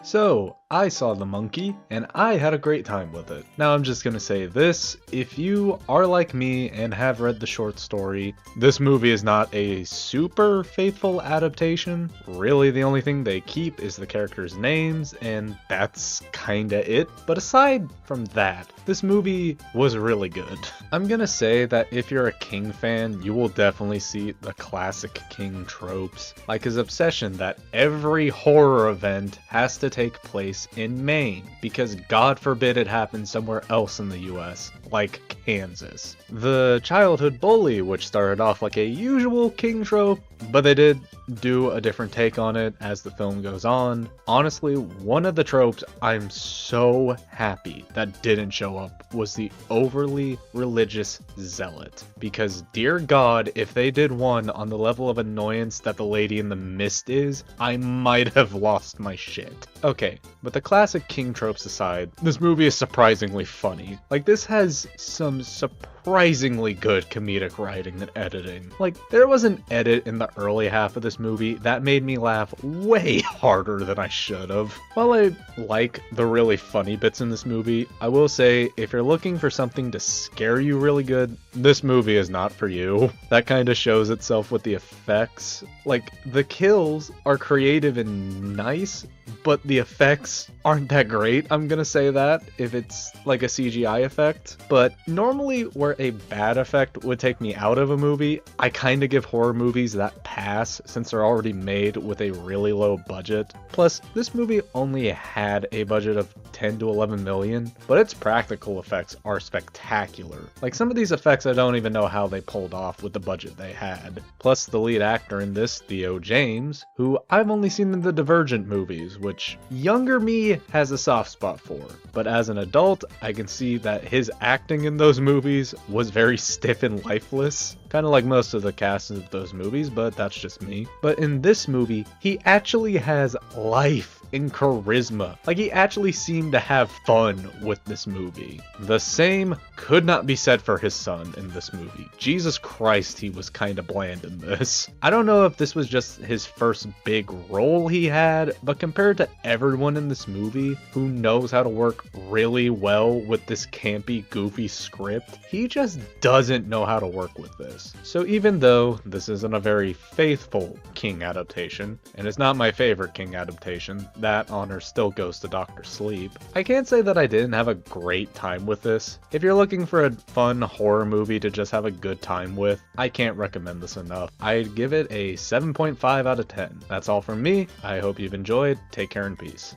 So, I saw The Monkey, and I had a great time with it. Now I'm just gonna say this, if you are like me and have read the short story, this movie is not a super faithful adaptation. Really the only thing they keep is the characters' names, and that's kinda it. But aside from that, this movie was really good. I'm gonna say that if you're a King fan, you will definitely see the classic King tropes, like his obsession that every horror event has to take place in Maine, because God forbid it happens somewhere else in the US, like Kansas. The childhood bully, which started off like a usual King trope, but they did do a different take on it as the film goes on. Honestly, one of the tropes I'm so happy that didn't show up was the overly religious zealot. Because dear God, if they did one on the level of annoyance that the lady in the mist is, I might have lost my shit. Okay, but the classic King tropes aside, this movie is surprisingly funny. Like, this has some surprisingly good comedic writing and editing. Like, there was an edit in the early half of this movie that made me laugh way harder than I should have. While I like the really funny bits in this movie, I will say if you're looking for something to scare you really good, this movie is not for you. That kind of shows itself with the effects. Like, the kills are creative and nice, but the effects aren't that great. I'm gonna say that if it's like a CGI effect. But normally where a bad effect would take me out of a movie, I kind of give horror movies that pass since they're already made with a really low budget. Plus, this movie only had a budget of 10 to 11 million, but its practical effects are spectacular. Like, some of these effects I don't even know how they pulled off with the budget they had. Plus, the lead actor in this, Theo James, who I've only seen in the Divergent movies, which younger me has a soft spot for. But as an adult, I can see that his acting in those movies was very stiff and lifeless. Kind of like most of the cast of those movies, but that's just me. But in this movie, he actually has life and charisma. Like, he actually seemed to have fun with this movie. The same could not be said for his son in this movie. Jesus Christ, he was kind of bland in this. I don't know if this was just his first big role he had, but compared to everyone in this movie who knows how to work really well with this campy, goofy script, he just doesn't know how to work with this. So even though this isn't a very faithful King adaptation, and it's not my favorite King adaptation, that honor still goes to Dr. Sleep, I can't say that I didn't have a great time with this. If you're looking for a fun horror movie to just have a good time with, I can't recommend this enough. I'd give it a 7.5 out of 10. That's all from me. I hope you've enjoyed. Take care and peace.